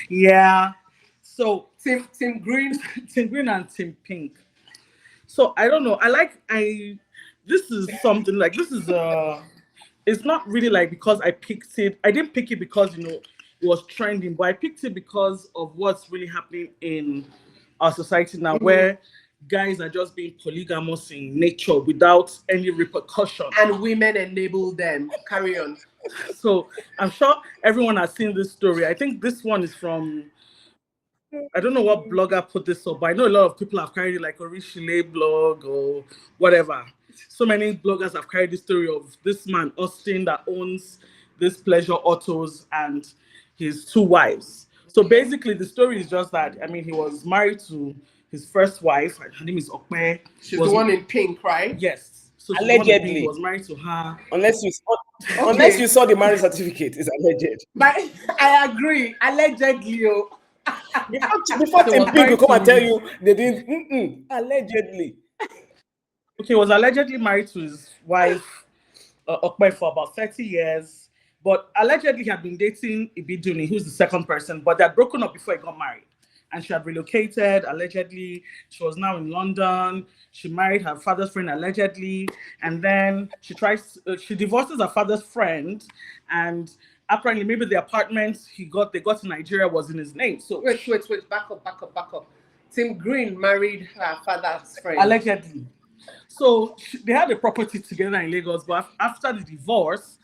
Yeah. So Team Green. Team Green and Team Pink. So I don't know. I this is something like this is it's not really like because I picked it. I didn't pick it because it was trending, but I picked it because of what's really happening in our society now, Mhm. where guys are just being polygamous in nature without any repercussion. And women enable them. Carry on. So I'm sure everyone has seen this story. I think this one is from I don't know what blogger put this up, but I know a lot of people have carried it like Orishile blog or whatever. So many bloggers have carried the story of this man, Austin, that owns this pleasure autos and his two wives. So Okay. basically, the story is just that, I mean, he was married to his first wife, her name is Okpe. She's the Was one in pink, right? Yes. So she's the one in pink. He Allegedly, was married to her. unless Okay. you saw the marriage certificate, it's alleged. But I agree. Allegedly. Oh. Before So he Tim was Pink will married come and to tell his you they didn't. Allegedly. okay, he was allegedly married to his wife Okpe for about 30 years. But allegedly, he had been dating Ibiduni, who's the second person, but they had broken up before he got married. And she had relocated, allegedly. She was now in London. She married her father's friend, allegedly. And then she divorces her father's friend. And apparently, maybe the apartment they got in Nigeria was in his name. So, Wait. Back up. Tim Green married her father's friend. allegedly. So they had a property together in Lagos, but after the divorce,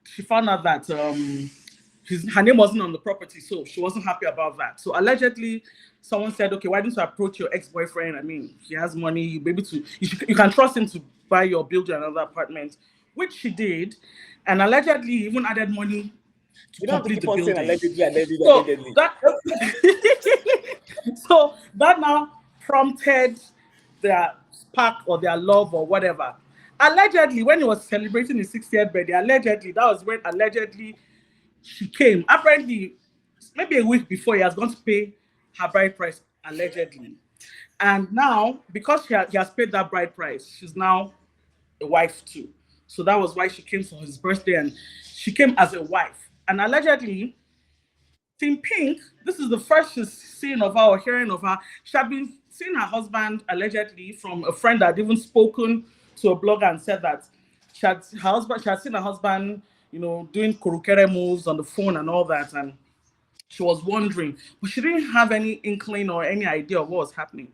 she found out that her name wasn't on the property, so she wasn't happy about that. So allegedly, someone said, "Okay, why don't you approach your ex-boyfriend? I mean, he has money. You can trust him to buy or build you another apartment," which she did, and allegedly even added money to You don't have to complete keep the on saying building. allegedly, allegedly, So allegedly. that so that now prompted their spark or their love or whatever. Allegedly, when he was celebrating his 60th birthday, allegedly, that was when allegedly she came. Apparently, maybe a week before, he has gone to pay her bride price, allegedly. And now, because he has paid that bride price, she's now a wife too. So that was why she came for his birthday and she came as a wife. And allegedly, Team Pink, this is the first she's seen of her or hearing of her. She had been seeing her husband allegedly from a friend that had even spoken to a blogger and said that she had seen her husband, doing kurukere moves on the phone and all that, and she was wondering, but she didn't have any inkling or any idea of what was happening.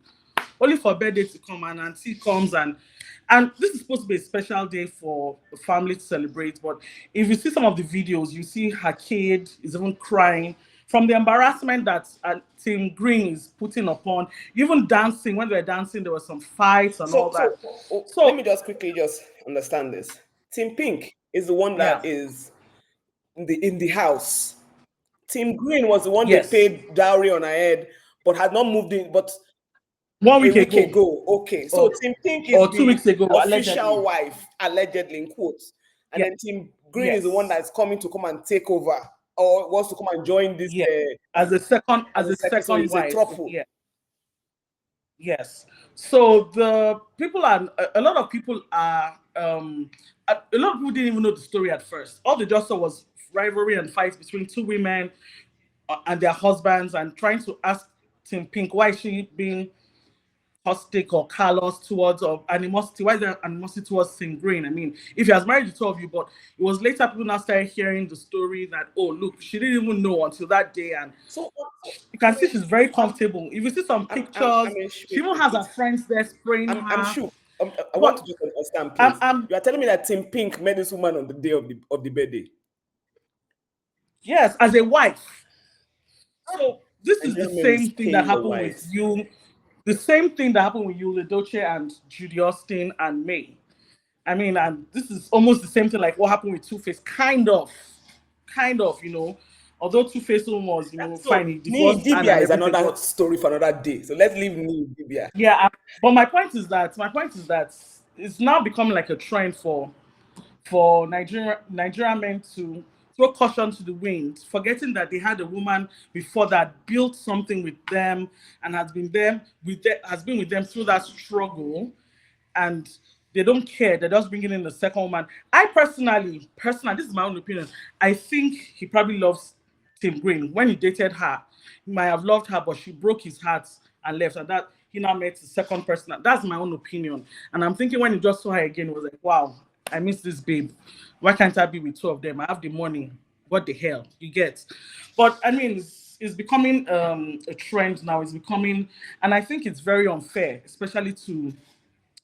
Only for birthday to come and auntie comes and this is supposed to be a special day for the family to celebrate. But if you see some of the videos, you see her kid is even crying from the embarrassment that Team Green is putting upon. Even dancing, when they were dancing, there was some fights and So, all that. so let So me just quickly just understand this. Tim Pink is the one yeah, that is in the house. Tim Green was the one they yes, paid dowry on her head, but had not moved in. But one a week week ago ago, okay. So or Tim Pink is or two the weeks ago, official allegedly. wife, allegedly in quotes, and Yeah, then Tim Green is the one yes, that's coming to come and take over or wants to come and join this yeah. As as a a second. So second it's a wife, trouble. yeah. Yes. So the people are a lot of people are a lot of people didn't even know the story at first. All they just saw was rivalry and fights between two women and their husbands and trying to ask Tim Pink why is she being caustic or callous towards or animosity. Why is there animosity towards Tim Green? I mean, if he has married the two of you, but it was later people now started hearing the story that oh look, she didn't even know until that day and So you can see she's very comfortable. If you see some I'm pictures, she even has her wait. friends there spraying I'm her. sure. I want But to just understand, I'm, please. I'm You are telling me that Tim Pink met this woman on the day of the birthday. yes, as a wife. So this is the Nigerian men same is thing that paying your happened with wives. you. The same thing that happened with you, Ledoche and Judy Austin and May. I mean, and this is almost the same thing like what happened with Two Face, kind of, Although Two Face was, So fine, he Ni divorced and Dibia is everything, another but story for another day. So let's leave Ni Dibia. yeah. But my point is that it's now becoming like a trend for Nigerian men to throw caution to the wind, forgetting that they had a woman before that built something with them and has been with them through that struggle, and they don't care. They're just bringing in the second woman. I personally, this is my own opinion. I think he probably loves. Tim Green. When he dated her, he might have loved her, but she broke his heart and left. And that he now met the second person. That's my own opinion. And I'm thinking when he just saw her again, he was like, wow, I miss this babe. Why can't I be with two of them? I have the money. What the hell? You get? But I mean, it's becoming a trend now. It's becoming, and I think it's very unfair, especially to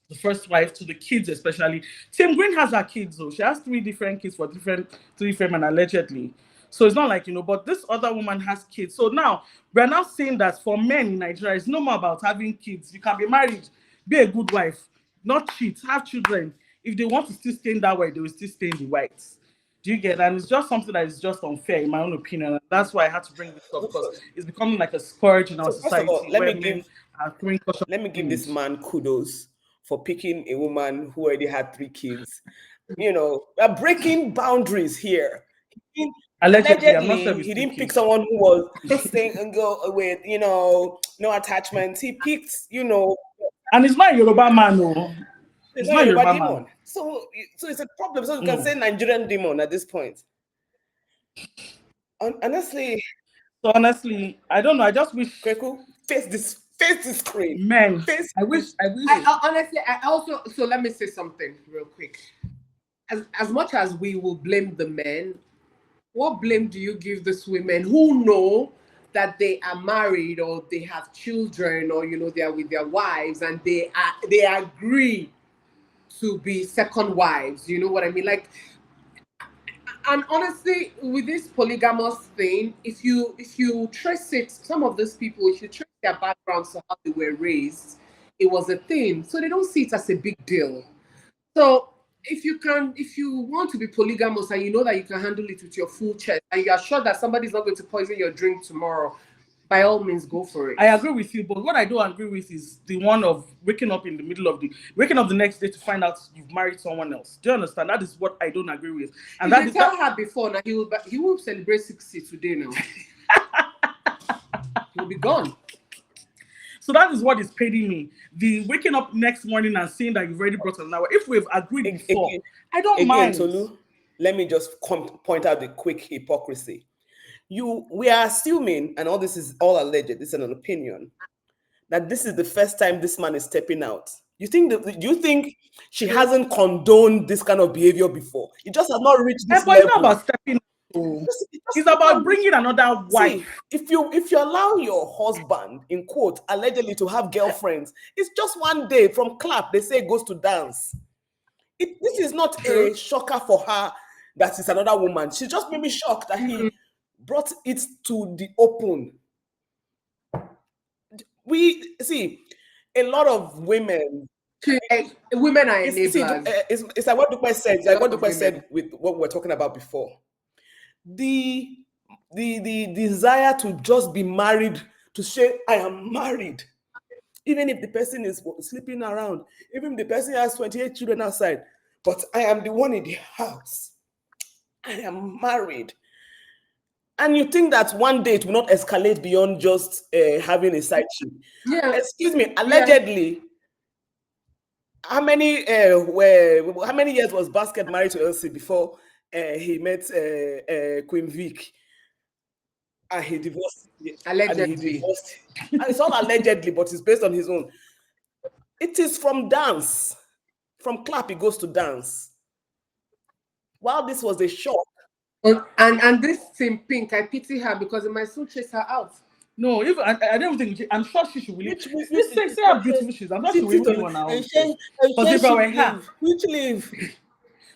the first wife, to the kids especially. Tim Green has her kids though. She has three different kids for three different men allegedly. So it's not like, but this other woman has kids. So now we're now saying that for men in Nigeria, it's no more about having kids. You can be married, be a good wife, not cheat, have children. If they want to still stay in that way, they will still stay in the whites. Do you get? And it's just something that is just unfair, in my own opinion. And that's why I had to bring this up because it's becoming like a scourge in our So first of all, society where men are throwing caution let me to give this winds. man kudos for picking a woman who already had 3 kids. We're breaking boundaries here. He Allegedly, I'm not sure if Allegedly, it's he still didn't pick kids. someone who was staying and go with, no attachments. He picked, And it's not a Yoruba man, no. it's It's not not a Yoruba Yoruba man. demon. So it's a problem. So you can say Mm. Nigerian demon at this point. Honestly, So honestly, I don't know. I just wish Kweku, face this screen. men. Face I wish. this. I wish. I honestly, I also, so let me say something real quick. As much as we will blame the men, what blame do you give these women who know that they are married or they have children, or they are with their wives, and they agree to be second wives? You know what I mean? Like, and honestly, with this polygamous thing, if you trace it, some of these people, if you trace their backgrounds to how they were raised, it was a thing. So they don't see it as a big deal. So if you want to be polygamous and you know that you can handle it with your full chest, and you are sure that somebody's not going to poison your drink tomorrow, by all means, go for it. I agree with you, but what I don't agree with is the one of waking up the next day to find out you've married someone else. Do you understand? That is what I don't agree with, and If that they is tell that. her before, now he will celebrate 60 today. Now he'll be gone. So that is what is paining me. The waking up next morning and seeing that you've already brought another. If we've agreed before, Again, I don't again, mind. Tolu, let me just point out the quick hypocrisy. We are assuming, and all this is all alleged, this is an opinion, that this is the first time this man is stepping out. Do you think she hasn't condoned this kind of behavior before? It just has not reached this But it's not level. about stepping. Oh. It just It's has not about reached. bringing another See, wife. if you allow your husband, in quote, allegedly to have girlfriends, it's just one day from clap. They say it goes to dance. This is not True. a shocker for her that it's another woman. She just made me shocked that he brought it to the open. We see a lot of women. Women are See, enablers. it's like what Dupe said. It's A like lot what of Dupe women. said with what we were talking about before. The the desire to just be married, to say I am married, even if the person is sleeping around, even if the person has 28 children outside, but I am the one in the house. I am married. And you think that one day it will not escalate beyond just having a side chick. Yeah. Excuse me, Yeah. allegedly, how many years was Basket married to Elsie before he met Queen Vic, and he divorced Allegedly. and it's all allegedly, but it's based on his own. It is from dance. From clap, it goes to dance. While this was a shock. And this Team Pink, I pity her because it might soon chase her out. No, if I don't think I'm sure she should believe. Which See how beautiful she is. I'm sure she will even leave on her own. and Because she if I should were her, leave. Which leave?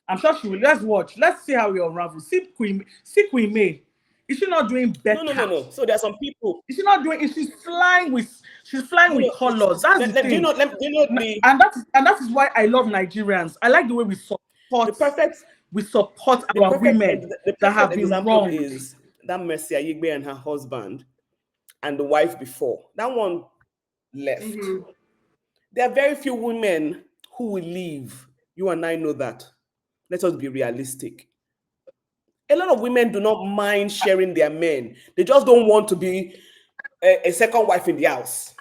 I'm sure she will. Let's watch. Let's see how we unravel. See Queen May. Is she not doing No, no, no, better? no. So there are some people. Is she not doing? Is she's flying No, with no. colors? That's the Do you thing. know? Do you know And that is why I love Nigerians. I like the way the perfect we support the our perfect women the that perfect have been example wronged. is that Mercy Ayigbe and her husband and the wife before. That one left. Mm-hmm. There are very few women who will leave. You and I know that. Let us be realistic. A lot of women do not mind sharing their men. They just don't want to be a second wife in the house.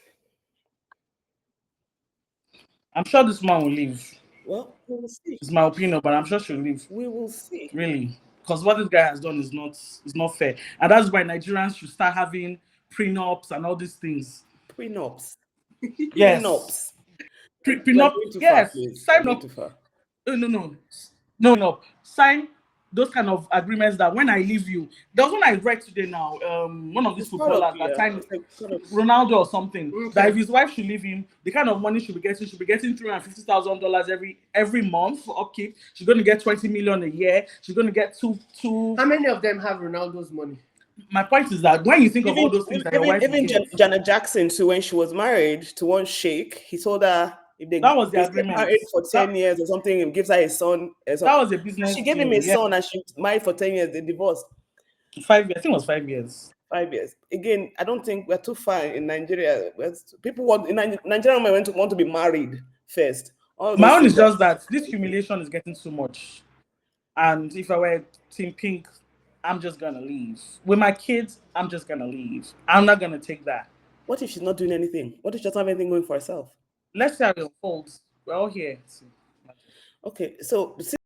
I'm sure this man will leave. Well, we will see. It's my opinion, but I'm sure she'll leave. We will see. Really. because what this guy has done is not fair, and that's why Nigerians should start having prenups and all these things. Prenups. Yes, Prenups. We're prenup. going too far, Yes, please. We're sign going up. too far. No. Sign those kind of agreements that when I leave you. There was one I read today now. One of these It's sort of, footballers that yeah. signed It's like sort of. Ronaldo or something, that Okay. if his wife should leave him, the kind of money should be getting $350,000 every month for upkeep. She's going to get 20 million a year. She's going to get two. How many of them have Ronaldo's money? My point is that when you think of all Even those things that your wife will even get, Janet Jackson too, when she was married to one sheikh, he told her if that was the they stay agreement. married for 10 That, years or something, he gives her a son. that was a business She gave him a deal. Yeah, son and she married for 10 years. They divorced 5 years. I think it was 5 years. 5 years. Again, I don't think we're too far in Nigeria. People want in Nigerian women want to be married first. All My those own is things just that this humiliation is getting too much. And if I were Team Pink, I'm just gonna leave. With my kids, I'm just gonna leave. I'm not gonna take that. What if she's not doing anything? What if she doesn't have anything going for herself? Let's see how it unfolds. We're all here. Okay, so